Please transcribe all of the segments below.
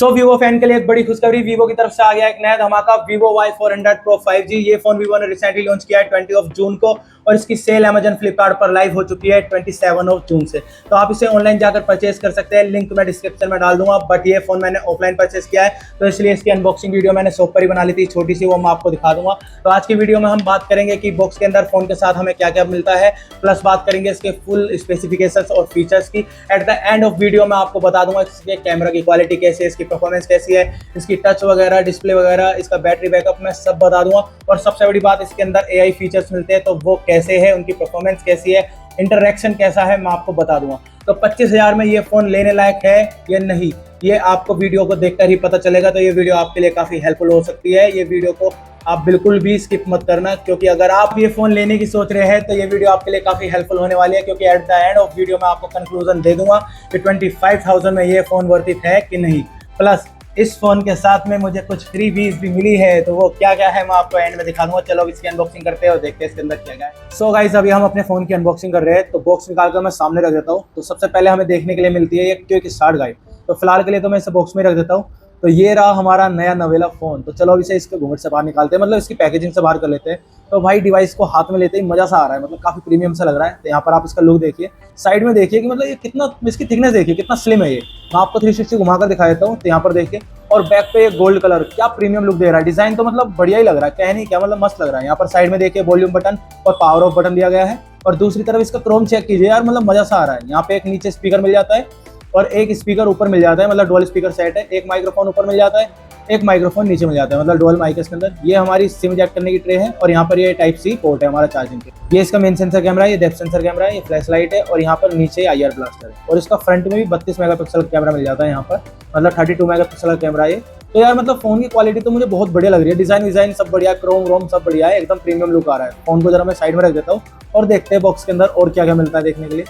Vivo fan के लिए एक बड़ी खुशखबरी, वीवो की तरफ से आ गया एक नया धमाका, वीवो Y400 Pro 5G। ये फोन वीवो ने रिसेंटली लॉन्च किया है 20 जून को और इसकी सेल अमेजन फ्लिपकार्ट पर लाइव हो चुकी है 27 जून से। तो आप इसे ऑनलाइन जाकर परचेज कर सकते हैं, लिंक मैं डिस्क्रिप्शन में डाल दूंगा। बट ये फोन मैंने ऑफलाइन परचेज किया है तो इसलिए इसकी अनबॉक्सिंग वीडियो मैंने शॉप पर ही बना ली थी, छोटी सी, वो मैं आपको दिखा दूंगा। तो आज की वीडियो में हम बात करेंगे कि बॉक्स के अंदर फोन के साथ हमें क्या क्या मिलता है, प्लस बात करेंगे इसके फुल स्पेसिफिकेशंस और फीचर्स की। At the end of video में आपको बता दूंगा इसके कैमरा की क्वालिटी कैसी है, इसकी परफॉर्मेंस कैसी है, इसकी टच वगैरह, डिस्प्ले वगैरह, इसका बैटरी बैकअप मैं सब बता दूंगा। और सबसे बड़ी बात, इसके अंदर AI फीचर्स मिलते हैं तो वो कैसे है, उनकी परफॉर्मेंस कैसी है, इंटरैक्शन कैसा है, मैं आपको बता दूंगा। तो 25,000 में ये फोन लेने लायक है या नहीं, ये आपको वीडियो को देखकर ही पता चलेगा। तो ये वीडियो आपके लिए काफी हेल्पफुल हो सकती है। ये वीडियो को आप बिल्कुल भी स्किप मत करना, क्योंकि अगर आप ये फोन लेने की सोच रहे हैं तो ये वीडियो आपके लिए काफी हेल्पफुल होने वाली है। क्योंकि at the end of video में आपको कंक्लूजन दे दूंगा कि 25,000 में ये फोन वर्थ इट है कि नहीं। प्लस इस फोन के साथ में मुझे कुछ फ्री बीज भी मिली है, तो वो क्या क्या है मैं आपको एंड में दिखा दूंगा। चलो अब इसकी अनबॉक्सिंग करते हैं और देखते हैं इसके अंदर क्या क्या है। सो गाइस, अभी हम अपने फोन की अनबॉक्सिंग कर रहे हैं, तो बॉक्स निकाल कर मैं सामने रख देता हूँ। तो सबसे पहले हमें देखने के लिए मिलती है ये क्विक स्टार्ट गाइड। तो फिलहाल के लिए तो मैं इसे बॉक्स में रख देता हूँ। तो ये रहा हमारा नया नवेला फोन। तो चलो अब इसे इसके घूंघट से बाहर निकालते हैं, मतलब इसकी पैकेजिंग से बाहर कर लेते हैं। तो भाई डिवाइस को हाथ में लेते ही मजा सा आ रहा है, मतलब काफी प्रीमियम सा लग रहा है। तो यहाँ पर आप इसका लुक देखिए, साइड में देखिए कि मतलब ये कितना, इसकी थिकनेस देखिए कितना स्लिम है। ये मैं आपको 360 घुमाकर दिखा देता हूँ। तो यहाँ पर देखिए, और बैक पे ये गोल्ड कलर क्या प्रीमियम लुक दे रहा है। डिजाइन तो मतलब बढ़िया ही लग रहा है, कह नहीं क्या, मतलब मस्त लग रहा है। यहाँ पर साइड में देखिए वॉल्यूम बटन और पावर ऑफ बटन दिया गया है। और दूसरी तरफ इसका क्रोम चेक कीजिए यार, मतलब मजा सा आ रहा है। यहाँ पे एक नीचे स्पीकर मिल जाता है और एक स्पीकर ऊपर मिल जाता है, मतलब डुअल स्पीकर सेट है। एक माइक्रोफोन ऊपर मिल जाता है, एक माइक्रोफोन नीचे मिल जाता है, मतलब डुअल माइक इसके अंदर। ये हमारी सिम जैक करने की ट्रे है और यहाँ पर ये टाइप सी पोर्ट है हमारा चार्जिंग के। ये इसका मेन सेंसर कैमरा है, ये डेप्थ सेंसर कैमरा है, ये फ्लैश लाइट है और यहाँ पर नीचे IR ब्लास्टर है। और इसका फ्रंट में भी 32 मेगापिक्सल कैमरा मिल जाता है यहाँ पर, मतलब 32 मेगापिक्सल का कैमरा है। तो यार मतलब फोन की क्वालिटी तो मुझे बहुत बढ़िया लग रही है। डिजाइन सब बढ़िया, क्रोम व्रोम सब बढ़िया है, एकदम प्रीमियम लुक आ रहा है। फोन को जरा मैं साइड में रख देता हूँ और देखते हैं बॉक्स के अंदर और क्या क्या मिलता है देखने के लिए।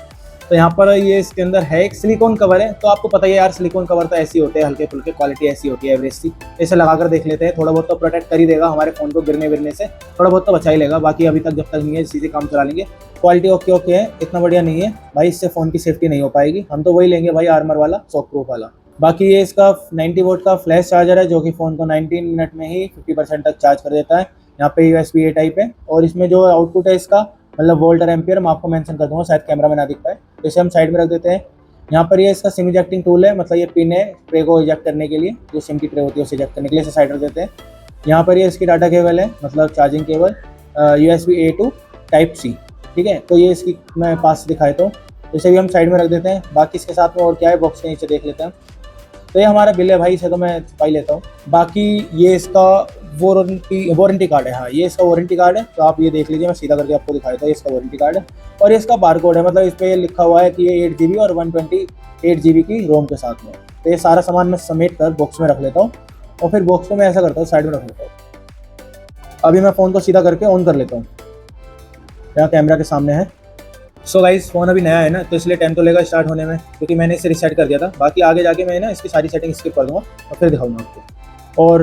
तो यहाँ पर ये इसके अंदर है एक सिलिकॉन कवर है। तो आपको पता ही है यार, सिलिकॉन कवर तो ऐसी होते हैं, हल्के फुल्के, क्वालिटी ऐसी होती है एवरेज सी। इसे लगाकर देख लेते हैं, थोड़ा बहुत तो प्रोटेक्ट कर ही देगा हमारे फोन को गिरने विरने से, थोड़ा बहुत तो बचा ही लेगा। बाकी अभी तक जब तक नहीं है सीधे काम चला लेंगे। क्वालिटी ओके है, इतना बढ़िया नहीं है भाई, इससे फोन की सेफ्टी नहीं हो पाएगी। हम तो वही लेंगे भाई, आर्मर वाला, शॉक प्रूफ वाला। बाकी ये इसका 90 वोल्ट का फ्लैश चार्जर है, जो कि फ़ोन को 19 मिनट में ही 50% तक चार्ज कर देता है। यहाँ पे USB-A टाइप है और इसमें जो आउटपुट है इसका, मतलब वोल्ट और एम्पियर, मैं आपको मेंशन कर दूंगा, शायद कैमरा में ना दिख पाए। तो इसे हम साइड में रख देते हैं। यहाँ पर ये इसका सिम इजेक्टिंग टूल है, मतलब ये पिन है ट्रे को इजेक्ट करने के लिए, जो सिम की ट्रे होती है उसे इजेक्ट करने के लिए इसे साइड रख देते हैं। यहाँ पर ये इसकी डाटा केबल है, मतलब charging cable, USB-A to Type-C, ठीक है। तो ये इसकी मैं पास से दिखाता हूँ, इसे भी हम साइड में रख देते हैं। बाकी इसके साथ में और क्या है बॉक्स के नीचे देख लेते हैं। तो ये हमारा बिल है भाई, इसे तो मैं छुपा ही लेता हूँ। बाकी ये इसका वारंटी कार्ड है, हाँ ये इसका वारंटी कार्ड है। तो आप ये देख लीजिए, मैं सीधा करके आपको दिखाया था, ये इसका वारंटी कार्ड है। और ये इसका बारकोड है, मतलब इस पर लिखा हुआ है कि ये 8GB और 128 GB की रोम के साथ में। तो ये सारा सामान मैं समेट कर बॉक्स में रख लेता हूँ और फिर बॉक्स को मैं ऐसा करता हूँ, साइड में रख लेता हूँ। अभी मैं फ़ोन को सीधा करके ऑन कर लेता हूँ, यहाँ कैमरा के सामने है। सो गाइस, फ़ोन अभी नया है ना, तो इसलिए टाइम तो लेगा स्टार्ट होने में, क्योंकि मैंने इसे रीसेट कर दिया था। बाकी आगे जाके मैं ना इसकी सारी सेटिंग स्किप कर दूँगा और फिर दिखाऊंगा आपको। और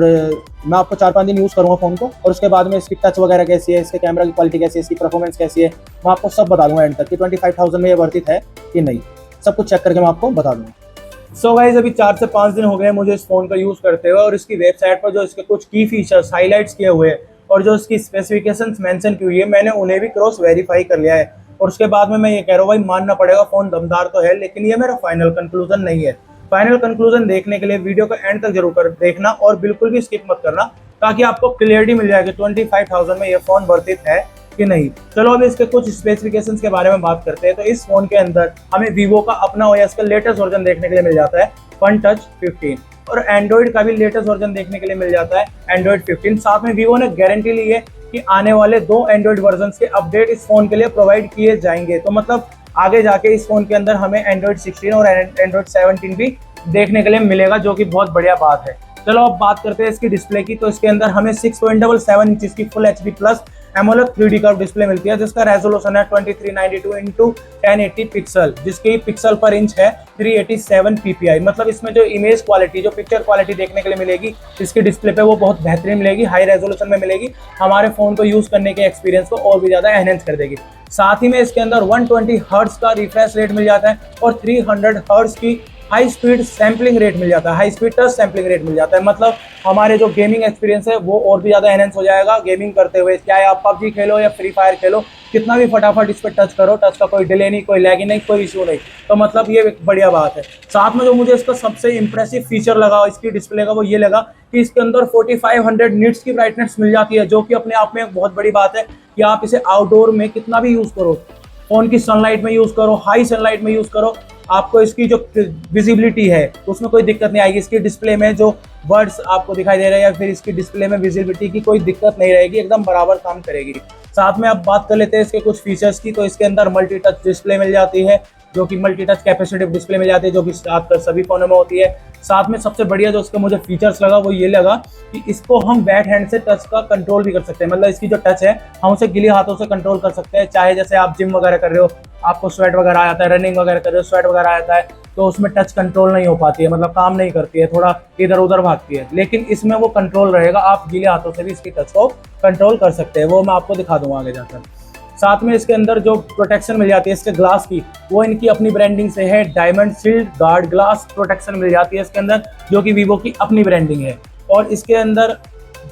मैं आपको 4-5 दिन यूज़ करूँगा फ़ोन को, और उसके बाद में इसकी टच वगैरह कैसी है, इसके कैमरा की क्वालिटी कैसी है, इसकी परफॉर्मेंस कैसी है, मैं आपको सब बता दूँगा एंड तक कि 25,000 में ये वर्थ इट है कि नहीं। सब कुछ चेक करके मैं आपको बता दूँगा। सो गाइस, अभी 4 से 5 दिन हो गए मुझे इस फ़ोन का यूज़ करते हुए, और इसकी वेबसाइट पर जो इसके कुछ की फीचर्स हाईलाइट्स किए हुए हैं और जो इसकी स्पेसिफिकेशंस मेंशन की हुई है, मैंने उन्हें भी क्रॉस वेरीफाई कर लिया है। और उसके बाद में मैं ये कह रहा हूँ भाई, मानना पड़ेगा फ़ोन दमदार तो है, लेकिन ये मेरा फाइनल कंक्लूजन नहीं है। फाइनल कंक्लूजन देखने के लिए वीडियो को एंड तक जरूर कर देखना और बिल्कुल भी स्किप मत करना, ताकि आपको क्लियरिटी मिल जाएगी 25,000 में ये फ़ोन वर्थ इट है कि नहीं। चलो अब इसके कुछ स्पेसिफिकेशंस के बारे में बात करते हैं। तो इस फोन के अंदर हमें वीवो का अपना OS का लेटेस्ट वर्जन देखने के लिए मिल जाता है, Fun Touch 15, और एंड्रॉइड का भी लेटेस्ट वर्जन देखने के लिए मिल जाता है, एंड्रॉइड 15। साथ में वीवो ने गारंटी ली है कि आने वाले 2 एंड्रॉइड वर्जन के अपडेट इस फोन के लिए प्रोवाइड किए जाएंगे। तो मतलब आगे जाके इस फोन के अंदर हमें एंड्रॉइड 16 और एंड्रॉइड 17 भी देखने के लिए मिलेगा, जो कि बहुत बढ़िया बात है। चलो अब बात करते हैं इसकी डिस्प्ले की। तो इसके अंदर हमें 6.77 इंच की full HD plus AMOLED 3D curve display मिलती है, जिसका रेजोल्यूशन है 2392x1080 पिक्सल, जिसकी पिक्सल पर इंच है 387 ppi। मतलब इसमें जो इमेज क्वालिटी, जो पिक्चर क्वालिटी देखने के लिए मिलेगी इसकी डिस्प्ले पे, वो बहुत बेहतरीन मिलेगी, हाई रेजोल्यूशन में मिलेगी, हमारे फोन को यूज करने के एक्सपीरियंस को और भी ज्यादा एनहेंस कर देगी। साथ ही में इसके अंदर 120 हर्ट्ज का रिफ्रेश रेट मिल जाता है और 300 हर्ट्ज की हाई स्पीड सैम्पलिंग रेट मिल जाता है, high speed touch sampling rate मिल जाता है। मतलब हमारे जो गेमिंग एक्सपीरियंस है वो और भी ज़्यादा एनहेंस हो जाएगा गेमिंग करते हुए। चाहे आप पबजी खेलो या फ्री फायर खेलो, कितना भी फटाफट इस पर टच करो, टच का कोई डिले नहीं, कोई लैगिंग नहीं, कोई इशू नहीं। तो मतलब ये एक बढ़िया बात है। साथ में जो मुझे इसका सबसे इंप्रेसिव फीचर लगा इसकी डिस्प्ले का, वो ये लगा कि इसके अंदर 4500 निट्स की ब्राइटनेस मिल जाती है, जो कि अपने आप में एक बहुत बड़ी बात है कि आप इसे आउटडोर में कितना भी यूज़ करो, फोन की सनलाइट में यूज़ करो, हाई सनलाइट में यूज़ करो, आपको इसकी जो विजिबिलिटी है उसमें कोई दिक्कत नहीं आएगी। इसकी डिस्प्ले में जो वर्ड्स आपको दिखाई दे रहे हैं या फिर इसकी डिस्प्ले में विजिबिलिटी की कोई दिक्कत नहीं रहेगी, एकदम बराबर काम करेगी। साथ में अब बात कर लेते हैं इसके कुछ फीचर्स की। तो इसके अंदर मल्टी टच डिस्प्ले मिल जाती है, जो कि मल्टी टच कैपेसिटिव डिस्प्ले मिल जाती है, जो कि आजकल सभी फोनों में होती है। साथ में सबसे बढ़िया जो इसका मुझे फीचर्स लगा वो ये लगा कि इसको हम बैक हैंड से टच का कंट्रोल भी कर सकते हैं। मतलब इसकी जो टच है हम उसे गिले हाथों से कंट्रोल कर सकते हैं। चाहे जैसे आप जिम वगैरह कर रहे हो, आपको स्वेट वगैरह आ जाता है, रनिंग वगैरह कर रहे हो, स्वेट वगैरह आ जाता है, तो उसमें टच कंट्रोल नहीं हो पाती है, मतलब काम नहीं करती है, थोड़ा इधर उधर भागती है। लेकिन इसमें वो कंट्रोल रहेगा, आप गीले हाथों से भी इसकी टच को कंट्रोल कर सकते हैं। वो मैं आपको दिखा दूंगा आगे जाकर। साथ में इसके अंदर जो प्रोटेक्शन मिल जाती है इसके ग्लास की, वो इनकी अपनी ब्रांडिंग से है। Diamond shield guard glass protection मिल जाती है इसके अंदर, जो कि वीवो की अपनी ब्रांडिंग है। और इसके अंदर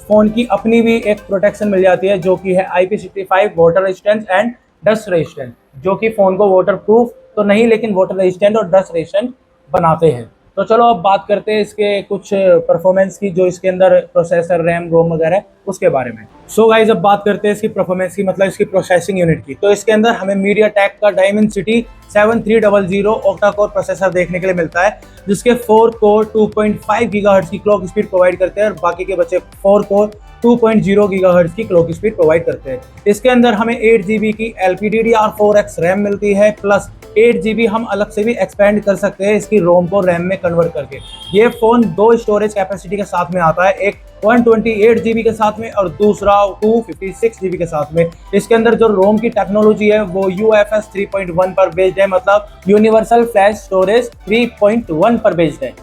फ़ोन की अपनी भी एक प्रोटेक्शन मिल जाती है, जो कि है IP65 water resistant and dust resistant, जो कि फ़ोन को वाटर प्रूफ तो नहीं लेकिन वाटर रेजिस्टेंट और डस्ट रेजिस्टेंट बनाते हैं। तो चलो अब बात करते हैं इसके कुछ परफॉर्मेंस की, जो इसके अंदर प्रोसेसर, रैम, रोम वगैरह उसके बारे में। सो गाइस अब बात करते हैं इसकी परफॉर्मेंस की, मतलब इसकी प्रोसेसिंग यूनिट की। तो इसके अंदर हमें MediaTek का Dimensity 7300 ऑक्टा कोर प्रोसेसर देखने के लिए मिलता है, जिसके 4 कोर 2.5 गीगाहर्ट्ज की क्लॉक स्पीड प्रोवाइड करते हैं और बाकी के बचे 4 कोर 2.0 गीगाहर्ट्ज की क्लॉक स्पीड प्रोवाइड करते हैं। इसके अंदर हमें 8 GB की LPDDR4X रैम मिलती है, प्लस 8 GB हम अलग से भी एक्सपेंड कर सकते हैं इसकी रोम को रैम में कन्वर्ट करके। ये फ़ोन 2 स्टोरेज कैपेसिटी के साथ में आता है, एक 128 GB के साथ में और दूसरा 256 GB के साथ में। इसके अंदर जो रोम की टेक्नोलॉजी है वो UFS 3.1 पर बेस्ड है, मतलब यूनिवर्सल फ्लैश स्टोरेज 3.1 पर बेस्ड है।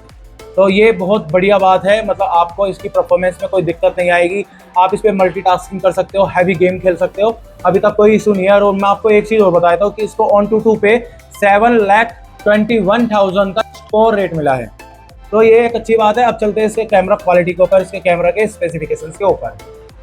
तो ये बहुत बढ़िया बात है, मतलब आपको इसकी परफॉर्मेंस में कोई दिक्कत नहीं आएगी। आप इस पर मल्टीटास्किंग कर सकते हो, हैवी गेम खेल सकते हो, अभी तक कोई इशू नहीं है। और मैं आपको एक चीज़ और बताया था कि इसको ON22 पे 7,21,000 का स्कोर रेट मिला है, तो ये एक अच्छी बात है। अब चलते हैं इसके कैमरा क्वालिटी के ऊपर, इसके कैमरा के स्पेसिफिकेशंस के ऊपर।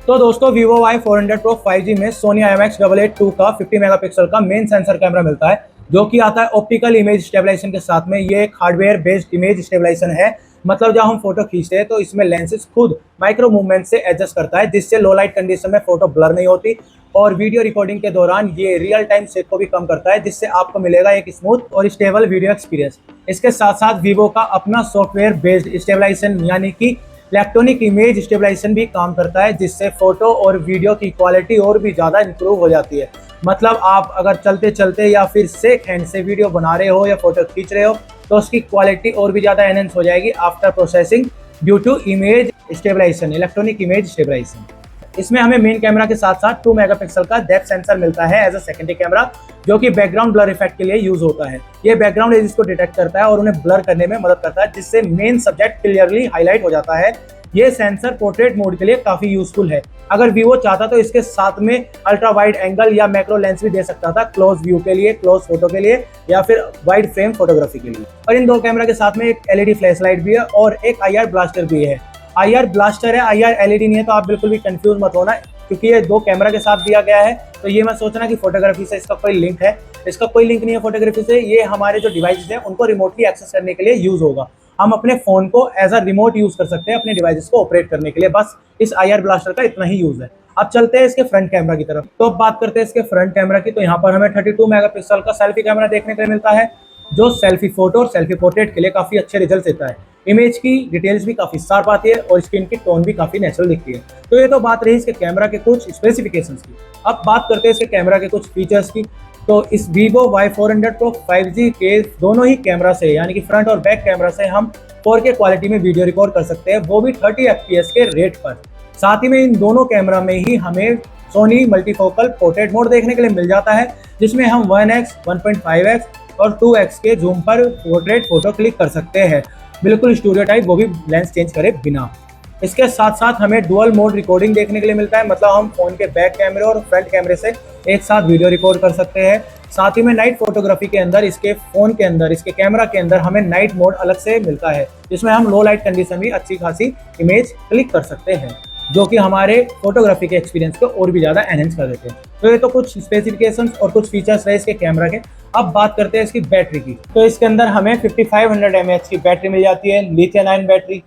तो दोस्तों Vivo Y400 Pro 5G में Sony IMX882 का 50 मेगापिक्सल का मेन सेंसर कैमरा मिलता है, जो कि आता है ऑप्टिकल इमेज स्टेबलाइजेशन के साथ में। ये एक हार्डवेयर बेस्ड इमेज स्टेबलाइजेशन है, मतलब जब हम फोटो खींचते हैं तो इसमें लेंसेज खुद माइक्रो मूवमेंट से एडजस्ट करता है, जिससे लो लाइट कंडीशन में फोटो ब्लर नहीं होती। और वीडियो रिकॉर्डिंग के दौरान ये रियल टाइम शेक को भी कम करता है, जिससे आपको मिलेगा एक स्मूथ और स्टेबल वीडियो एक्सपीरियंस। इसके साथ साथ वीवो का अपना सॉफ्टवेयर बेस्ड स्टेबलाइजेशन यानी कि इलेक्ट्रॉनिक इमेज स्टेबलाइजेशन भी काम करता है, जिससे फोटो और वीडियो की क्वालिटी और भी ज़्यादा इंप्रूव हो जाती है। मतलब आप अगर चलते चलते या फिर सेक हैंड से वीडियो बना रहे हो या फोटो खींच रहे हो तो उसकी क्वालिटी और भी ज़्यादा एनहेंस हो जाएगी after processing due to image stabilisation, electronic image stabilisation. इसमें हमें मेन कैमरा के साथ साथ 2 मेगापिक्सल का डेप्थ सेंसर मिलता है एज अ सेकेंडरी कैमरा, जो कि बैकग्राउंड ब्लर इफेक्ट के लिए यूज होता है। ये बैकग्राउंड एजेस को डिटेक्ट करता है और उन्हें ब्लर करने में मदद करता है, जिससे मेन सब्जेक्ट क्लियरली हाईलाइट हो जाता है। ये सेंसर पोर्ट्रेट मोड के लिए काफी यूजफुल है। अगर वीवो चाहता तो इसके साथ में अल्ट्रा वाइड एंगल या मैक्रो लेंस भी दे सकता था, क्लोज व्यू के लिए, क्लोज फोटो के लिए या फिर वाइड फ्रेम फोटोग्राफी के लिए। और इन दो कैमरा के साथ में एक LED फ्लैश लाइट भी है और एक IR ब्लास्टर भी है। IR ब्लास्टर है, IR LED नहीं है, तो आप बिल्कुल भी कंफ्यूज मत होना, क्योंकि ये 2 कैमरा के साथ दिया गया है। तो ये मैं सोचना कि फोटोग्राफी से इसका कोई लिंक है, इसका कोई लिंक नहीं है फोटोग्राफी से। ये हमारे जो डिवाइसेस हैं उनको रिमोटली एक्सेस करने के लिए यूज होगा। हम अपने फ़ोन को एज अ रिमोट यूज़ कर सकते हैं अपने डिवाइसेस को ऑपरेट करने के लिए, बस इस IR ब्लास्टर का इतना ही यूज़ है। अब चलते हैं इसके फ्रंट कैमरा की तरफ। तो अब बात करते हैं इसके फ्रंट कैमरा की। तो यहाँ पर हमें 32 मेगापिक्सल का सेल्फी कैमरा देखने को मिलता है, जो सेल्फी फोटो और सेल्फी पोर्ट्रेट के लिए काफ़ी अच्छे रिजल्ट देता है। इमेज की डिटेल्स भी काफ़ी शार्प आती है और स्क्रीन की टोन भी काफ़ी नेचुरल दिखती है। तो ये तो बात रही इसके कैमरा के कुछ स्पेसिफिकेशंस की। अब बात करते हैं इसके कैमरा के कुछ फीचर्स की। तो इस Vivo Y400 Pro 5G के दोनों ही कैमरा से, यानी कि फ्रंट और बैक कैमरा से हम 4K क्वालिटी में वीडियो रिकॉर्ड कर सकते हैं, वो भी 30 FPS के रेट पर। साथ ही में इन दोनों कैमरा में ही हमें सोनी मल्टीफोकल पोर्ट्रेट मोड देखने के लिए मिल जाता है, जिसमें हम 1x, 1.5x और 2x के जूम पर पोर्ट्रेट फोटो क्लिक कर सकते हैं, बिल्कुल स्टूडियो टाइप, वो भी लेंस चेंज करे बिना। इसके साथ साथ हमें डुअल मोड रिकॉर्डिंग देखने के लिए मिलता है, मतलब हम फोन के बैक कैमरे और फ्रंट कैमरे से एक साथ वीडियो रिकॉर्ड कर सकते हैं। साथ ही में नाइट फोटोग्राफी के अंदर इसके फ़ोन के अंदर, इसके कैमरा के अंदर हमें नाइट मोड अलग से मिलता है, जिसमें हम लो लाइट कंडीशन भी अच्छी खासी इमेज क्लिक कर सकते हैं, जो कि हमारे फोटोग्राफी के एक्सपीरियंस को और भी ज़्यादा एनहेंस कर देते हैं। तो ये तो कुछ स्पेसिफिकेशंस और कुछ फीचर्स रहे इसके कैमरा के। अब बात करते हैं इसकी बैटरी की। तो इसके अंदर हमें 5500 mAh की बैटरी मिल जाती है, लिथियम आयन बैटरी,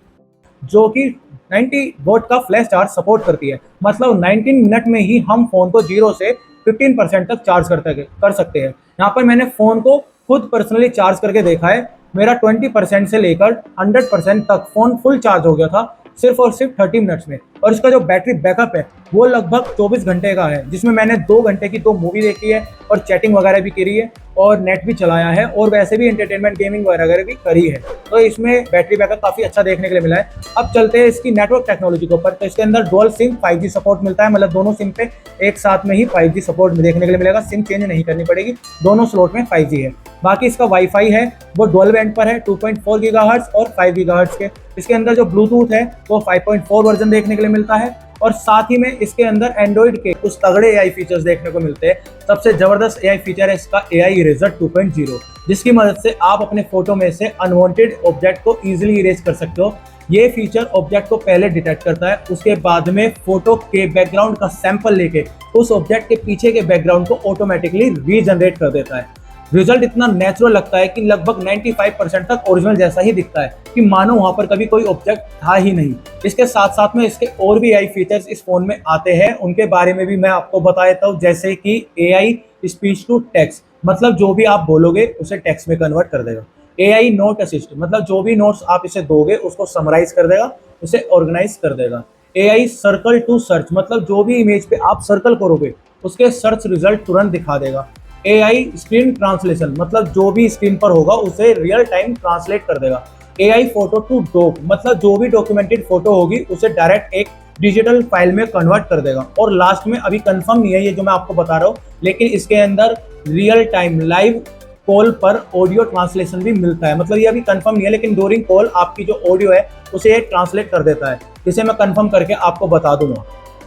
जो कि 90 वोट का फ्लैश चार्ज सपोर्ट करती है। मतलब 19 मिनट में ही हम फ़ोन को 0 से 15% तक चार्ज कर सकते हैं। यहाँ पर मैंने फ़ोन को खुद पर्सनली चार्ज करके देखा है, मेरा 20% से लेकर 100% तक फ़ोन फुल चार्ज हो गया था सिर्फ और सिर्फ 30 मिनट्स में। और इसका जो बैटरी बैकअप है वो लगभग 24 घंटे का है, जिसमें मैंने 2 घंटे की 2 मूवी देखी है और चैटिंग वगैरह भी करी है और नेट भी चलाया है और वैसे भी एंटरटेनमेंट गेमिंग वगैरह भी करी है। तो इसमें बैटरी बैकअप काफ़ी अच्छा देखने के लिए मिला है। अब चलते हैं इसकी नेटवर्क टेक्नोलॉजी के ऊपर। तो इसके अंदर डुअल सिम 5G सपोर्ट मिलता है, मतलब दोनों सिम पे एक साथ में ही 5G सपोर्ट देखने के लिए मिलेगा, सिम चेंज नहीं करनी पड़ेगी, दोनों स्लॉट में 5G है। बाकी इसका वाईफाई है वो डुअल बैंड पर है 2.4 गीगाहर्ट्ज और 5 गीगाहर्ट्ज के। इसके अंदर जो ब्लूटूथ है वो 5.4 वर्जन देखने के लिए मिलता है और साथ ही में इसके अंदर एंड्रॉइड के कुछ तगड़े AI फीचर्स देखने को मिलते हैं। सबसे जबरदस्त AI फीचर है इसका AI इरेजर 2.0, जिसकी मदद से आप अपने फोटो में से अनवांटेड ऑब्जेक्ट को इजीली इरेज कर सकते हो। ये फीचर ऑब्जेक्ट को पहले डिटेक्ट करता है, उसके बाद में फोटो के बैकग्राउंड का सैंपल लेके उस ऑब्जेक्ट के पीछे के बैकग्राउंड को ऑटोमेटिकली रीजनरेट कर देता है। रिजल्ट इतना नेचुरल लगता है कि लगभग 95% तक ओरिजिनल जैसा ही दिखता है, कि मानो वहां पर कभी कोई ऑब्जेक्ट था ही नहीं। इसके साथ साथ में इसके और भी AI फीचर्स इस फोन में आते हैं, उनके बारे में भी मैं आपको बता देता हूँ, जैसे कि AI स्पीच टू टेक्स्ट, मतलब जो भी आप बोलोगे उसे टेक्स्ट में कन्वर्ट कर देगा। AI नोट असिस्ट, मतलब जो भी नोट्स आप इसे दोगे उसको समराइज कर देगा, उसे ऑर्गेनाइज कर देगा। AI सर्कल टू सर्च, मतलब जो भी इमेज पे आप सर्कल करोगे उसके सर्च रिजल्ट तुरंत दिखा देगा। AI स्क्रीन ट्रांसलेशन, मतलब जो भी स्क्रीन पर होगा उसे रियल टाइम ट्रांसलेट कर देगा। AI फोटो टू डॉक, मतलब जो भी डॉक्यूमेंटेड फोटो होगी उसे डायरेक्ट एक डिजिटल फाइल में कन्वर्ट कर देगा। और लास्ट में, अभी कंफर्म नहीं है ये जो मैं आपको बता रहा हूँ, लेकिन इसके अंदर रियल टाइम लाइव कॉल पर ऑडियो ट्रांसलेशन भी मिलता है। मतलब ये अभी कंफर्म नहीं है, लेकिन ड्यूरिंग कॉल आपकी जो ऑडियो है उसे ये ट्रांसलेट कर देता है, जिसे मैं कंफर्म करके आपको बता दूंगा,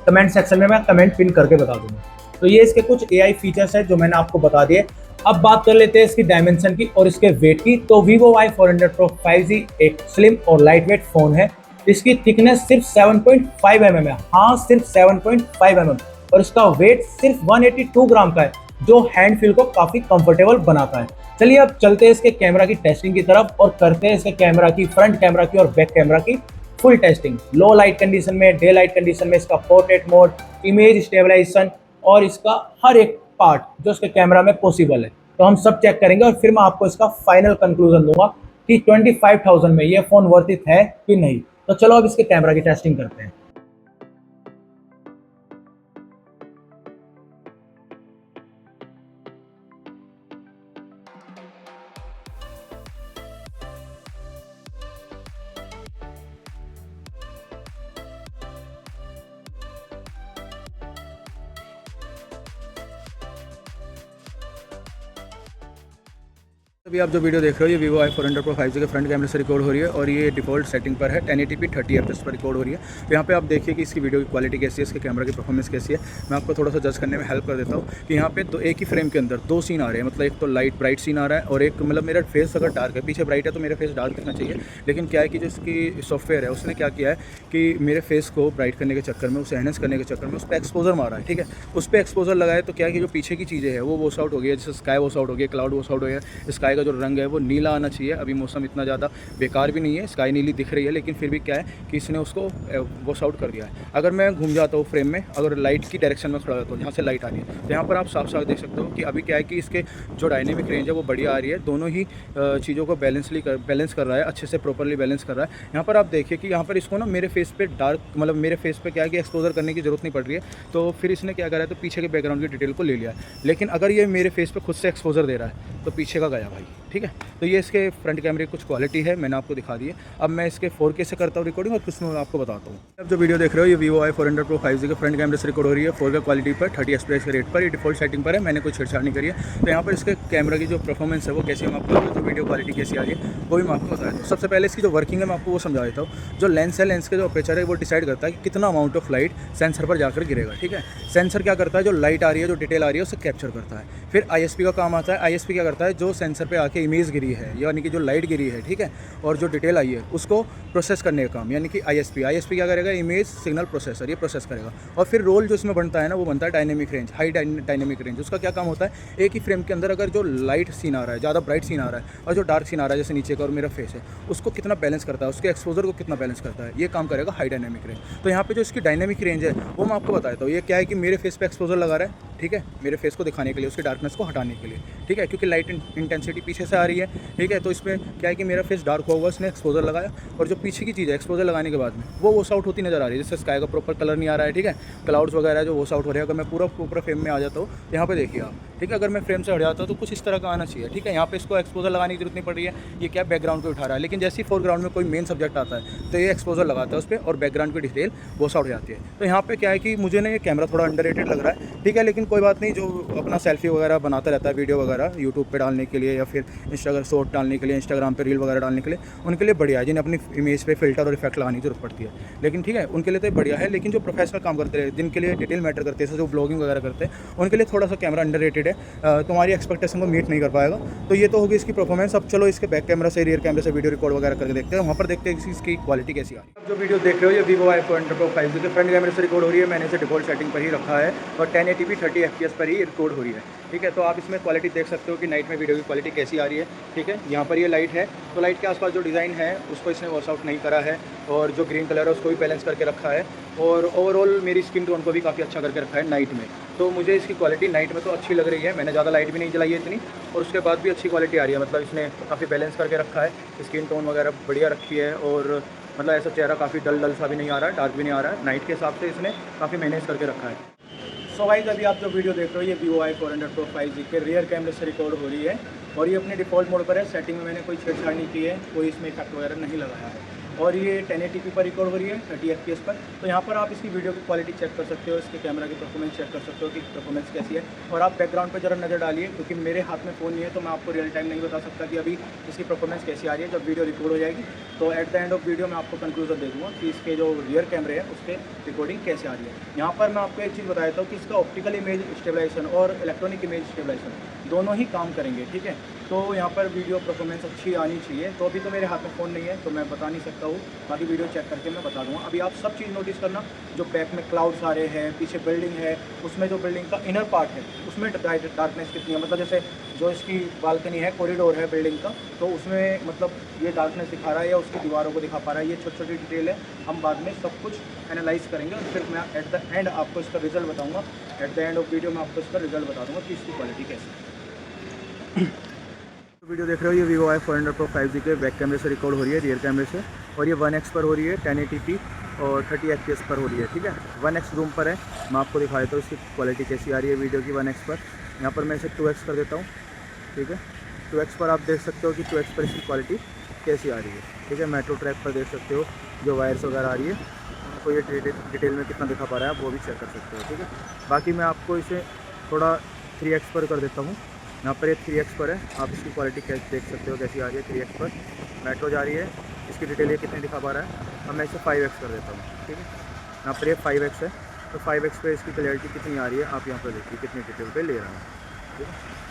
कमेंट सेक्शन में मैं कमेंट पिन करके बता दूंगा। तो ये इसके कुछ AI फीचर्स हैं जो मैंने आपको बता दिए। अब बात कर लेते हैं इसकी डायमेंशन की और इसके वेट की। तो Vivo Y400 Pro 5G एक स्लिम और लाइट वेट फोन है। इसकी थिकनेस सिर्फ 7.5 mm है, हाँ सिर्फ 7.5 mm, और इसका वेट सिर्फ 182 ग्राम का है, जो हैंड फील को काफी कंफर्टेबल बनाता है। चलिए अब चलते हैं इसके कैमरा की टेस्टिंग की तरफ और करते हैं इसके कैमरा की, फ्रंट कैमरा की और बैक कैमरा की फुल टेस्टिंग। लो लाइट कंडीशन में, डे लाइट कंडीशन में इसका पोर्ट्रेट मोड, इमेज स्टेबलाइजेशन और इसका हर एक पार्ट जो इसके कैमरा में पॉसिबल है, तो हम सब चेक करेंगे और फिर मैं आपको इसका फाइनल कंक्लूजन दूंगा कि 25,000 में ये फोन वर्थ इट है कि नहीं। तो चलो अब इसके कैमरा की टेस्टिंग करते हैं। अभी आप जो वीडियो देख रहे हो ये Vivo Y400 Pro 5G के फ्रंट कैमरे से रिकॉर्ड हो रही है और ये डिफ़ॉल्ट सेटिंग पर है, 1080p 30 fps पर रिकॉर्ड हो रही है। तो यहाँ पे आप देखिए कि इसकी वीडियो की क्वालिटी कैसी है, इसके कैमरा की परफॉर्मेंस कैसी है। मैं आपको थोड़ा सा जज करने में हेल्प कर देता हूँ कि यहाँ पे तो एक ही फ्रेम के अंदर 2 सीन आ रहे हैं, मतलब एक तो लाइट ब्राइट सीन आ रहा है और एक मतलब मेरा फेस अगर डार्क है, पीछे ब्राइट है तो मेरा फेस डार्क दिखना चाहिए। लेकिन क्या है कि जो इसकी सॉफ्टवेयर है उसने क्या किया है कि मेरे फेस को ब्राइट करने के चक्कर में, उसे एनहेंस करने के चक्कर में उस पर एक्सपोजर मारा है, ठीक है। उस पर एक्सपोजर लगाए तो क्या है कि जो पीछे की चीज़ें हैं वो वॉश आउट हो गई है, जैसे स्काई वॉश आउट हो गया, क्लाउड वॉश आउट हो गया। स्काई का जो रंग है वो नीला आना चाहिए। अभी मौसम इतना ज़्यादा बेकार भी नहीं है, स्काई नीली दिख रही है, लेकिन फिर भी क्या है कि इसने उसको वॉश आउट कर दिया है। अगर मैं घूम जाता हूँ फ्रेम में, अगर लाइट की डायरेक्शन में खड़ा रहता हूँ जहाँ से लाइट आ रही है, तो यहाँ पर आप साफ साफ देख सकते हो कि अभी क्या है कि इसके जो डायनेमिक रेंज है वो बढ़िया आ रही है, दोनों ही चीज़ों को बैलेंस कर रहा है, अच्छे से प्रॉपरली बैलेंस कर रहा है। यहाँ पर आप देखिए कि यहाँ पर इसको ना मेरे फेस पे डार्क, मतलब मेरे फेस पे क्या है कि एक्सपोजर करने की जरूरत नहीं पड़ रही है, तो फिर इसने क्या करा है तो पीछे के बैकग्राउंड की डिटेल को ले लिया है। लेकिन अगर ये मेरे फेस पे खुद से एक्सपोजर दे रहा है तो पीछे का गया भाई। ठीक है। तो ये इसके फ्रंट कैमरे की कुछ क्वालिटी है, मैंने आपको दिखा दी है। अब मैं इसके 4K से करता हूँ रिकॉर्डिंग और कुछ मैं आपको बताता हूँ। अब जो वीडियो देख रहे हो ये Vivo Y400 Pro 5G के फ्रंट कैमरे से रिकॉर्ड हो रही है 4K क्वालिटी पर 30 FPS के रेट पर। ये डिफॉल्ट सेटिंग पर है, मैंने कोई छेड़छाड़ नहीं करी है। तो यहाँ पर इसके कैमरा की जो परफॉर्मेंस है वो कैसी है मैं आपको, जो वीडियो क्वालिटी कैसी आ रही है वो भी मैं आपको बताया। तो सबसे पहले इसकी जो वर्किंग है मैं आपको वो समझा देता हूँ। जो लेंस है, लेंस के जो अपर्चर है वो डिसाइड करता है कि कितना अमाउंट ऑफ लाइट सेंसर पर जाकर गिरेगा, ठीक है। सेंसर क्या करता है, जो लाइट आ रही है, जो डिटेल आ रही है उसे कैप्चर करता है। फिर ISP का काम आता है। ISP क्या करता है, जो सेंसर पे आके इमेज गिरी है यानी कि जो लाइट गिरी है, ठीक है, और जो डिटेल आई है उसको प्रोसेस करने का काम यानी कि ISP क्या करेगा, इमेज सिग्नल प्रोसेसर ये प्रोसेस करेगा। और फिर रोल जो इसमें बनता है ना वो बनता है dynamic range, high dynamic range. उसका क्या काम होता है, एक ही फ्रेम के अंदर अगर जो लाइट सीन आ रहा है, ज़्यादा ब्राइट सीन आ रहा है और जो डार्क सीन आ रहा है जैसे नीचे का और मेरा फेस है, उसको कितना बैलेंस करता है, उसके एक्सपोजर को कितना बैलेंस करता है, ये काम करेगा हाई डायनेमिक रेंज। तो यहाँ पे जो इसकी डायनेमिक रेंज है वो मैं आपको बताता हूँ। ये क्या है कि मेरे फेस पे एक्सपोजर लगा रहा है, ठीक है, मेरे फेस को दिखाने के लिए, उसकी डार्कनेस को हटाने के लिए, ठीक है, क्योंकि लाइट इंटेंसिटी पीछे से आ रही है, ठीक है। तो इसमें क्या है कि मेरा फेस डार्क होगा, उसने एक्सपोजर लगाया और जो पीछे की चीज़ है एक्सपोजर लगाने के बाद में वो वॉश आउट होती नजर आ रही है। जैसे स्काई का प्रॉपर कलर नहीं आ रहा है, ठीक है, क्लाउड्स वगैरह जो वॉश आउट हो रहे हैं। अगर मैं पूरा फ्रेम में आ जाता हूँ, यहाँ पे देखिए आप, ठीक है, अगर मैं फ्रेम से हट जाता हूँ तो कुछ इस तरह का आना चाहिए, ठीक है। यहाँ पे इसको एक्सपोजर लगाने की जरूरत नहीं पड़ रही है, ये क्या बैकग्राउंड पे उठा रहा है। लेकिन जैसे ही फोरग्राउंड में कोई मेन सब्जेक्ट आता है तो ये एक्सपोजर लगाता है उस पर और बैकग्राउंड की डिटेल वॉश आउट हो जाती है। तो यहाँ पे क्या है कि मुझे ना ये कैमरा थोड़ा अंडररेटेड लग रहा है, ठीक है, लेकिन कोई बात नहीं। जो अपना सेल्फी वगैरह बनाता रहता है, वीडियो वगैरह यूट्यूब पे डालने के लिए या फिर इंस्टाग्राम शॉर्ट डालने के लिए, इंस्टाग्राम पे रील वगैरह डालने के लिए, उनके लिए बढ़िया है। जिन्हें अपनी इमेज पे फिल्टर और इफेक्ट लगाने की जरूरत पड़ती है, लेकिन ठीक है, उनके लिए तो बढ़िया है। लेकिन जो प्रोफेशनल काम करते हैं, जिनके लिए डिटेल मैटर करते हैं, जो ब्लॉगिंग वगैरह करते हैं, उनके लिए थोड़ा सा कैमरा अंडररेटेड है, तुम्हारी एक्सपेक्टेशन को मीट नहीं कर पाएगा। तो ये तो होगी इसकी परफॉर्मेंस। अब चलो इसके बैक कैमरा से, रियर कैमरे से वीडियो रिकॉर्ड वगैरह करके देखते हैं, वहाँ पर देखते हैं इसकी क्वालिटी कैसी आ रही है। जो वीडियो देख रहे हो ये Vivo Y400 Pro 5G के फ्रंट कैमरे से रिकॉर्ड हो रही है। मैंने इसे डिफॉल्ट सेटिंग पर ही रखा है और 1080p 30 FPS पर ही रिकॉर्ड हो रही है, ठीक है। तो आप इसमें क्वालिटी देख सकते हो कि नाइट में वीडियो की क्वालिटी कैसी आ रही है, ठीक है। यहाँ पर ये लाइट है तो लाइट के आसपास जो डिज़ाइन है उसको इसने वॉश आउट नहीं करा है और जो ग्रीन कलर है उसको भी बैलेंस करके रखा है और ओवरऑल मेरी स्किन टोन को भी काफ़ी अच्छा करके रखा है नाइट में। तो मुझे इसकी क्वालिटी नाइट में तो अच्छी लग रही है। मैंने ज़्यादा लाइट भी नहीं जलाई है इतनी और उसके बाद भी अच्छी क्वालिटी आ रही है। मतलब इसने काफ़ी बैलेंस करके रखा है, स्किन टोन वगैरह बढ़िया रखी है और मतलब ऐसा चेहरा काफ़ी डल सा भी नहीं आ रहा है, डार्क भी नहीं आ रहा है। नाइट के हिसाब से इसने काफ़ी मैनेज करके रखा है। सो गाइस अभी आप जो वीडियो देख रहे हो ये Vivo Y400 Pro 5G के रियर कैमरे से रिकॉर्ड हो रही है और ये अपने डिफ़ॉल्ट मोड पर है। सेटिंग में मैंने कोई छेड़छाड़ नहीं की है, कोई इसमें इफेक्ट वगैरह नहीं लगाया है और ये 1080p पर रिकॉर्ड हो रही है 30 FPS पर। तो यहाँ पर आप इसकी वीडियो की क्वालिटी चेक कर सकते हो, इसके कैमरा की परफॉर्मेंस चेक कर सकते हो कि परफॉर्मेंस कैसी है। और आप बैकग्राउंड पर जरा नज़र डालिए, क्योंकि मेरे हाथ में फ़ोन नहीं है तो मैं आपको रियल टाइम नहीं बता सकता कि अभी इसकी परफॉर्मेंस कैसी आ रही है। जब वीडियो रिकॉर्ड हो जाएगी तो at the end of video मैं आपको कंक्लूजन दे दूँगा कि इसके जो रियर कैमरे हैं उसके रिकॉर्डिंग कैसे आ रही है। यहाँ पर मैं आपको एक चीज़ बता देता हूँ कि इसका ऑप्टिकल इमेज स्टेबलाइजेशन और इलेक्ट्रॉनिक इमेज स्टेबलाइजेशन दोनों ही काम करेंगे, ठीक है। तो यहाँ पर वीडियो परफॉर्मेंस अच्छी आनी चाहिए। तो अभी तो मेरे हाथ में फ़ोन नहीं है तो मैं बता नहीं सकता हूँ, बाकी वीडियो चेक करके मैं बता दूँगा। अभी आप सब चीज़ नोटिस करना, जो बैक में क्लाउड्स आ रहे हैं, पीछे बिल्डिंग है, उसमें जो बिल्डिंग का इनर पार्ट है उसमें डार्कनेस कितनी है। मतलब जैसे जो इसकी बालकनी है, कॉरिडोर है बिल्डिंग का, तो उसमें मतलब ये डार्कनेस दिखा रहा है या उसकी दीवारों को दिखा पा रहा है, ये छोटी छोटी डिटेल है। हम बाद में सब कुछ एनालाइज करेंगे और फिर मैं एट द एंड आपको इसका रिजल्ट बताऊँगा। At the end of video मैं आपको इसका रिजल्ट बता दूँगा कि इसकी क्वालिटी कैसी है। वीडियो देख रहे हो ये Vivo Y400 Pro 5G के बैक कैमरे से रिकॉर्ड हो रही है, रियर कैमरे से, और ये 1x पर हो रही है, 1080p और 30 FPS पर हो रही है, ठीक है। 1x जूम पर है, मैं आपको दिखा देता हूँ इसकी क्वालिटी कैसी आ रही है वीडियो की 1x पर। यहाँ पर मैं इसे 2x कर देता हूँ, ठीक है। 2x पर आप देख सकते हो कि 2x पर इसकी क्वालिटी कैसी आ रही है, ठीक है। मेट्रो ट्रैक पर देख सकते हो जो वायर्स वगैरह आ रही है, तो ये डिटेल में कितना दिखा पा रहा है आप वो भी चेक कर सकते हो, ठीक है। बाकी मैं आपको इसे थोड़ा 3x पर कर देता हूँ। यहाँ पर ये 3x पर है, आप इसकी क्वालिटी देख सकते हो कैसी आ रही है। 3x पर मेट्रो जा रही है, इसकी डिटेल ये कितनी दिखा पा रहा है। अब मैं इसे 5x कर देता हूँ, ठीक है। यहाँ पर ये 5x है, तो 5x पे इसकी क्लैरिटी कितनी आ रही है आप यहाँ पर देखिए कितनी डिटेल पे ले रहा हूँ, ठीक है।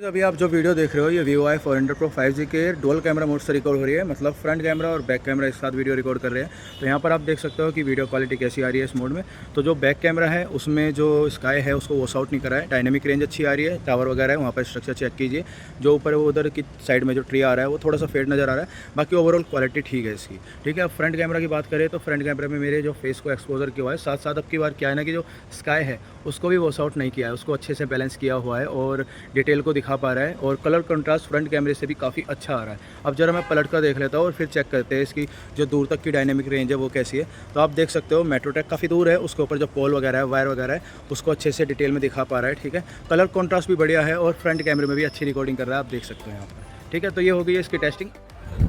अभी आप जो वीडियो देख रहे हो ये Vivo Y400 Pro 5G के डुअल कैमरा मोड से रिकॉर्ड हो रही है, मतलब फ्रंट कैमरा और बैक कैमरा एक साथ वीडियो रिकॉर्ड कर रहे हैं। तो यहाँ पर आप देख सकते हो कि वीडियो क्वालिटी कैसी आ रही है इस मोड में। तो जो बैक कैमरा है उसमें जो स्काई है उसको वॉश आउट नहीं करा है, डायनेमिक रेंज अच्छी आ रही है, टावर वगैरह है वहाँ पर स्ट्रक्चर चेक कीजिए। जो ऊपर उधर की साइड में जो ट्री आ रहा है वो थोड़ा सा फेड नज़र आ रहा है, बाकी ओवरऑल क्वालिटी ठीक है इसकी। ठीक है, अब फ्रंट कैमरा की बात करें तो फ्रंट कैमरा में मेरे जो फेस को एक्सपोजर किया हुआ है, साथ साथ अब की बार क्या है ना कि जो स्काई है उसको भी वॉश आउट नहीं किया है, उसको अच्छे से बैलेंस किया हुआ है और डिटेल को दिखा पा रहा है और कलर कंट्रास्ट फ्रंट कैमरे से भी काफ़ी अच्छा आ रहा है। अब जरा मैं पलट कर देख लेता हूँ और फिर चेक करते हैं इसकी जो दूर तक की डायनेमिक रेंज है वो कैसी है। तो आप देख सकते हो मेट्रोटेक काफ़ी दूर है, उसके ऊपर जो पोल वगैरह है, वायर वगैरह है, उसको अच्छे से डिटेल में दिखा पा रहा है। ठीक है, कलर कॉन्ट्रास्ट भी बढ़िया है और फ्रंट कैमरे में भी अच्छी रिकॉर्डिंग कर रहा है, आप देख सकते हो यहाँ पर। ठीक है, तो ये हो गई है इसकी टेस्टिंग।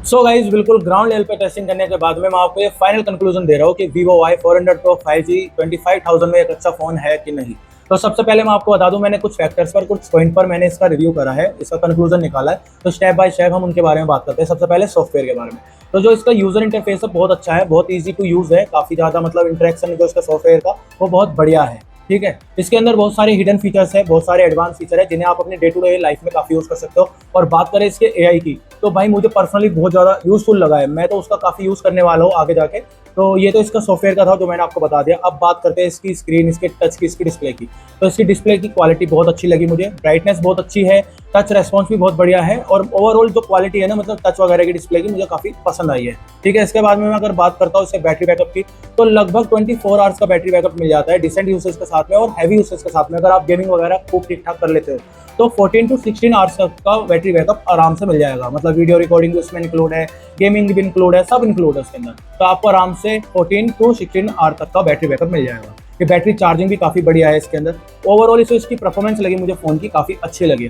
सो गाइज बिल्कुल ग्राउंड लेवल पे टेस्टिंग करने के बाद में मैं आपको ये फाइनल कंक्लूजन दे रहा हूँ कि Vivo Y400 Pro 5G 25,000 में एक अच्छा फोन है कि नहीं। तो सबसे पहले मैं आपको बता दूं, मैंने कुछ फैक्टर्स पर, कुछ पॉइंट पर मैंने इसका रिव्यू करा है, इसका कंक्लूजन निकाला है। तो स्टेप बाय स्टेप हम उनके बारे में बात करते हैं। सबसे पहले सॉफ्टवेयर के बारे में। तो जो इसका यूजर इंटरफेस है बहुत अच्छा है, बहुत ईजी टू यूज है, काफी ज्यादा मतलब इंटरेक्शन जो इसका सॉफ्टवेयर का वो बहुत बढ़िया है। ठीक है, इसके अंदर बहुत सारे हिडन फीचर्स है, बहुत सारे एडवांस फीचर है जिन्हें आप अपने डे टू डे लाइफ में काफी यूज कर सकते हो। और बात करें इसके एआई की, तो भाई मुझे पर्सनली बहुत ज्यादा यूजफुल लगा है, मैं तो उसका काफी यूज करने वाला हूँ आगे जाके। तो ये तो इसका सॉफ्टवेयर का था जो मैंने आपको बता दिया। अब बात करते हैं इसकी स्क्रीन, इसके टच की, इसकी डिस्प्ले की। तो इसकी डिस्प्ले की क्वालिटी बहुत अच्छी लगी मुझे, ब्राइटनेस बहुत अच्छी है, टच रेस्पॉन्स भी बहुत बढ़िया है और ओवरऑल जो क्वालिटी है ना, मतलब टच वगैरह की डिस्प्ले की मुझे काफी पसंद आई है। ठीक है, इसके बाद में मैं अगर बात करता हूँ इसके बैटरी बैकअप की, तो लगभग 24 आवर्स का बैटरी बैकअप मिल जाता है डिसेंट यूसेज के साथ में और हैवी यूसेज के साथ में। अगर आप गेमिंग वगैरह खूब ठीक ठाक कर लेते हो तो 14 to 16 आवर्स का बैटरी बैकअप आराम से मिल जाएगा। मतलब वीडियो रिकॉर्डिंग भी उसमें इंक्लूड है, गेमिंग भी इंक्लूड है, सब इंक्लूड है उसके अंदर। तो आपको आराम से 14 to 16 आवर तक का बैटरी बैकअप मिल जाएगा। ये बैटरी चार्जिंग भी काफ़ी बढ़िया है इसके अंदर। ओवरऑल इसकी परफॉर्मेंस लगी मुझे फ़ोन की काफ़ी अच्छी लगी।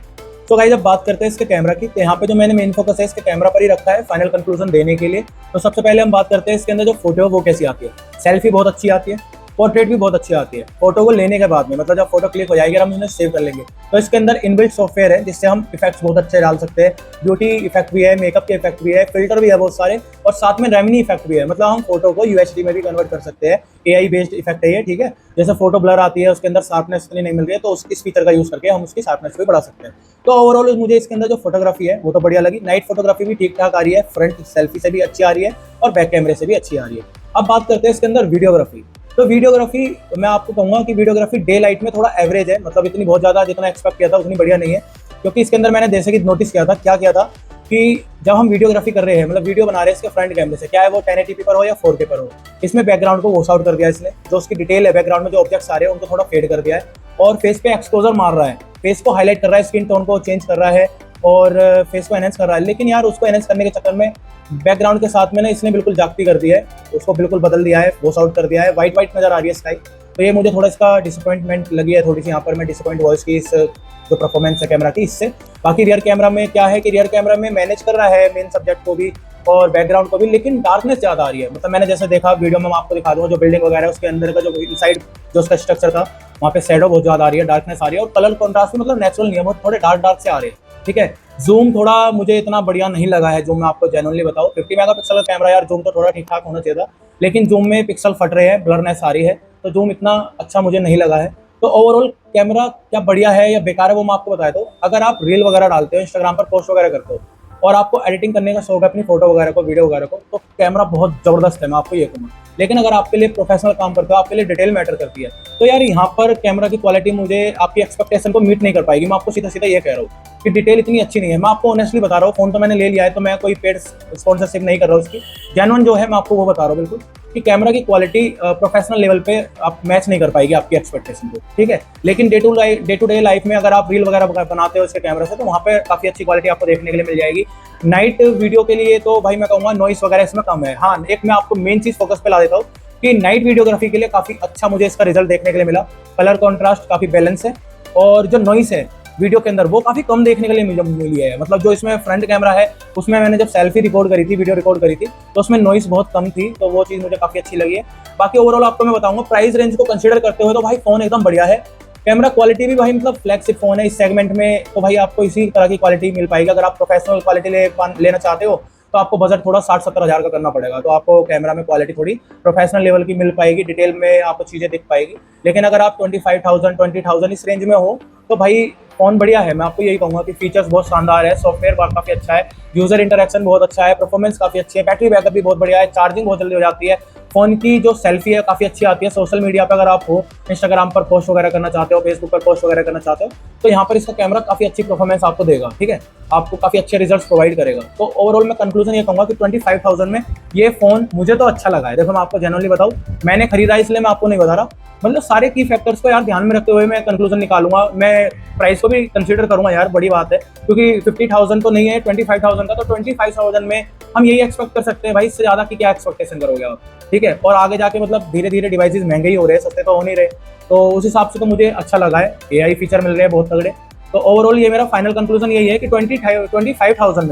तो गाइस जब बात करते हैं इसके कैमरा की, तो यहाँ पे जो मैंने मेन फोकस है इसके कैमरा पर ही रखा है फाइनल कंक्लूजन देने के लिए। तो सबसे पहले हम बात करते हैं इसके अंदर जो फोटो है वो कैसी आती है। सेल्फी बहुत अच्छी आती है, पोर्ट्रेट भी बहुत अच्छी आती है। फोटो को लेने के बाद में, मतलब जब फोटो क्लिक हो जाएगी हम उन्हें सेव कर लेंगे, तो इसके अंदर इनबिल्ट सॉफ्टवेयर है जिससे हम इफेक्ट्स बहुत अच्छे डाल सकते हैं। ब्यूटी इफेक्ट भी है, मेकअप के इफेक्ट भी है, फिल्टर भी है बहुत सारे, और साथ में रेमिनी इफेक्ट भी है। मतलब हम फोटो को यूएचडी में भी कन्वर्ट कर सकते हैं। एआई बेस्ड इफेक्ट है ये। ठीक है, जैसे फोटो ब्लर आती है उसके अंदर शार्पनेस इतनी नहीं मिल रही है, तो इस फीचर का यूज करके हम उसकी शार्पनेस भी बढ़ा सकते हैं। तो ओवरऑल मुझे इसके अंदर जो फोटोग्राफी है वो तो बढ़िया लगी। नाइट फोटोग्राफी भी ठीक ठाक आ रही है, फ्रंट सेल्फी से भी अच्छी आ रही है और बैक कैमरे से भी अच्छी आ रही है। अब बात करते हैं इसके अंदर वीडियोग्राफी। तो वीडियोग्राफी मैं आपको कहूँगा कि वीडियोग्राफी डे लाइट में थोड़ा एवरेज है, मतलब इतनी बहुत ज़्यादा जितना एक्सपेक्ट किया था उतनी बढ़िया नहीं है। क्योंकि इसके अंदर मैंने जैसे कि नोटिस किया था, क्या किया था कि जब हम वीडियोग्राफी कर रहे हैं, मतलब वीडियो बना रहे हैं इसके फ्रंट कैमरे से, क्या है वो 1080p पर हो या 4K पर हो, इसमें बैकग्राउंड को वॉश आउट कर दिया इसने। जो उसकी डिटेल है बैकग्राउंड में, जो ऑब्जेक्ट्स आ रहे हैं उनको थोड़ा फेड कर दिया है और फेस पे एक्सपोजर मार रहा है, फेस को हाईलाइट कर रहा है, स्किन टोन को चेंज कर रहा है और फेस को एनहेंस कर रहा है। लेकिन यार उसको एनहेंस करने के चक्कर में बैकग्राउंड के साथ में ना इसने बिल्कुल जागती कर दिया है, उसको बिल्कुल बदल दिया है, वॉश आउट कर दिया है, वाइट वाइट नजर आ रही है स्काई। तो ये मुझे थोड़ा इसका डिसअपॉइंटमेंट लगी है, थोड़ी सी यहाँ पर मैं डिसअपॉइंट हुआ इसकी इस जो परफॉर्मेंस है कैमरा की इससे। बाकी रियर कैमरा में क्या है कि रियर कैमरा में मैनेज कर रहा है मेन सब्जेक्ट को भी और बैकग्राउंड को भी, लेकिन डार्कनेस ज़्यादा आ रही है। मतलब मैंने जैसे देखा वीडियो में, मैं आपको दिखा दूँगा, जो बिल्डिंग वगैरह है उसके अंदर का जो इनसाइड जो उसका स्ट्रक्चर था वहाँ पे शैडो बहुत ज़्यादा आ रही है, डार्कनेस आ रही है और कलर कॉन्ट्रास्ट भी मतलब नेचुरल नहीं है, वो थोड़े डार्क से आ रहे हैं। ठीक है, जूम थोड़ा मुझे इतना बढ़िया नहीं लगा है, जूम मैं आपको जेन्युइनली बताऊँ। 50 मेगापिक्सल का कैमरा यार, जूम तो थोड़ा ठीक ठाक होना चाहिए था, लेकिन जूम में पिक्सल फट रहे हैं, ब्लरनेस आ रही है, तो जूम इतना अच्छा मुझे नहीं लगा है। तो ओवरऑल कैमरा क्या बढ़िया है या बेकार है वो मैं आपको बताया। तो अगर आप रील वगैरह डालते हो, इंस्टाग्राम पर पोस्ट वगैरह करते हो और आपको एडिटिंग करने का शौक है अपनी फोटो वगैरह को, वीडियो वगैरह को, तो कैमरा बहुत ज़बरदस्त है, मैं आपको ये कहूँगा। लेकिन अगर आपके लिए प्रोफेशनल काम करते हो, आपके लिए डिटेल मैटर करती है, तो यार यहाँ पर कैमरा की क्वालिटी मुझे आपकी एक्सपेक्टेशन को मीट नहीं कर पाएगी। मैं आपको सीधा सीधा ये कह रहा हूँ कि डिटेल इतनी अच्छी नहीं है। मैं आपको ऑनेस्टली बता रहा हूँ, फोन तो मैंने ले लिया है, तो मैं कोई पेड स्पॉन्सरशिप नहीं कर रहा हूँ इसकी, जेन्युइन जो है मैं आपको वो बता रहा हूँ बिल्कुल, कि कैमरा की क्वालिटी प्रोफेशनल लेवल पे आप मैच नहीं कर पाएगी आपकी एक्सपेक्टेशन को। ठीक है, लेकिन डे टू डे लाइफ में अगर आप रील वगैरह बनाते हो इसके कैमरा से, तो वहाँ पे काफ़ी अच्छी क्वालिटी आपको देखने के लिए मिल जाएगी। नाइट वीडियो के लिए तो भाई मैं कहूँगा नॉइस वगैरह इसमें कम है। हाँ, एक मैं आपको मेन चीज़ फोकस पे ला देता हूँ कि नाइट वीडियोग्राफी के लिए काफ़ी अच्छा मुझे इसका रिजल्ट देखने के लिए मिला। कलर कॉन्ट्रास्ट काफ़ी बैलेंस है और जो नॉइस है वीडियो के अंदर वो काफ़ी कम देखने के लिए मुझे मिली है। मतलब जो इसमें फ्रंट कैमरा है उसमें मैंने जब सेल्फी रिकॉर्ड करी थी, वीडियो रिकॉर्ड करी थी, तो उसमें नॉइस बहुत कम थी, तो वो चीज़ मुझे काफ़ी अच्छी लगी है। बाकी ओवरऑल आपको मैं बताऊंगा, प्राइस रेंज को कंसीडर करते हुए तो भाई फ़ोन एकदम बढ़िया है। कैमरा क्वालिटी भी भाई मतलब फ्लैगशिप फ़ोन है इस सेगमेंट में, तो भाई आपको इसी तरह की क्वालिटी मिल पाएगी। अगर आप प्रोफेशनल क्वालिटी लेना चाहते हो तो आपको बजट थोड़ा 60-70 हज़ार का करना पड़ेगा। तो आपको कैमरा में क्वालिटी थोड़ी प्रोफेशनल लेवल की मिल पाएगी, डिटेल में आपको चीज़ें दिख पाएगी। लेकिन अगर आप 25,000 20,000 इस रेंज में हो तो भाई फ़ोन बढ़िया है। मैं आपको यही कहूँगा कि फीचर्स बहुत शानदार है, सॉफ्टवेयर काफ़ी अच्छा है, यूज़र इंटरेक्शन बहुत अच्छा है, परफॉर्मेंस काफ़ी अच्छी है, बैटरी बैकअप भी बहुत बढ़िया है, चार्जिंग बहुत जल्दी हो जाती है। फ़ोन की जो सेल्फी है काफ़ी अच्छी आती है। सोशल मीडिया पर अगर आप हो, इंस्टाग्राम पर पोस्ट वगैरह करना चाहते हो, फेसबुक पर पोस्ट वगैरह करना चाहते हो, तो यहाँ पर इसका कैमरा काफ़ी अच्छी परफॉर्मेंस आपको देगा, ठीक है, आपको काफ़ी अच्छे रिजल्ट्स प्रोवाइड करेगा। तो ओवरऑल मैं कंक्लूजन ये कहूँगा कि 25,000 में ये फ़ोन मुझे तो अच्छा लगा है। देखो मैं आपको जेन्युइनली बताऊँ, मैंने खरीदा इसलिए मैं आपको नहीं बता रहा, मतलब सारे की फैक्टर्स को यार ध्यान में रखते हुए मैं कंक्लूजन निकालूंगा। मैं प्राइस को भी कंसीडर करूंगा यार, बड़ी बात है, क्योंकि 50,000 तो नहीं है, 25,000 का, तो 25,000 में हम यही एक्सपेक्ट कर सकते हैं भाई, इससे ज़्यादा की क्या एक्सपेक्टेशन करोगे आप, ठीक है। और आगे जाके मतलब धीरे धीरे डिवाइसेस महंगे ही हो रहे हैं, सस्ते तो हो नहीं रहे, तो उस हिसाब से तो मुझे अच्छा लगा है। AI फीचर मिल रहे हैं बहुत तगड़े। तो ओवरऑल ये मेरा फाइनल कंक्लूजन यही है कि 25,000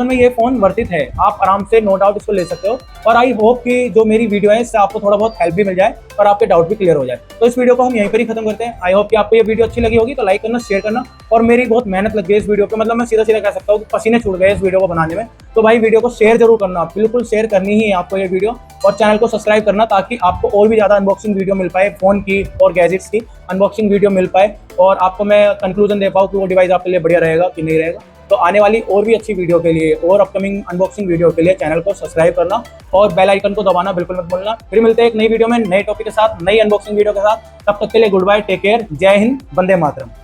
में ये फ़ोन वर्थित है। आप आराम से नो डाउट इसको ले सकते हो। और आई होप कि जो मेरी वीडियो है इससे आपको थोड़ा बहुत हेल्प भी मिल जाए और आपके डाउट भी क्लियर हो जाए। तो इस वीडियो को हम यहीं पर ही खत्म करते हैं। आई होप कि आपको ये वीडियो अच्छी लगी होगी, तो लाइक करना, शेयर करना। और मेरी बहुत मेहनत लग गई इस वीडियो पे, मतलब मैं सीधा सीधा कह सकता हूँ कि पसीने छूट गए इस वीडियो को बनाने में। तो भाई वीडियो को शेयर जरूर करना, बिल्कुल शेयर करनी ही है आपको ये वीडियो, और चैनल को सब्सक्राइब करना ताकि आपको और भी ज़्यादा अनबॉक्सिंग वीडियो मिल पाए, फ़ोन की और गैजेट्स की अनबॉक्सिंग वीडियो मिल पाए, और आपको मैं कंक्लूजन दे पाऊँ कि वो डिवाइस आपके लिए बढ़िया रहेगा कि नहीं रहेगा। तो आने वाली और भी अच्छी वीडियो के लिए और अपकमिंग अनबॉक्सिंग वीडियो के लिए चैनल को सब्सक्राइब करना और बेल आइकन को दबाना बिल्कुल मत भूलना। फिर मिलते हैं एक नई वीडियो में, नए टॉपिक के साथ, नई अनबॉक्सिंग वीडियो के साथ। तब तक के लिए गुड बाय, टेक केयर, जय हिंद, वंदे मातरम।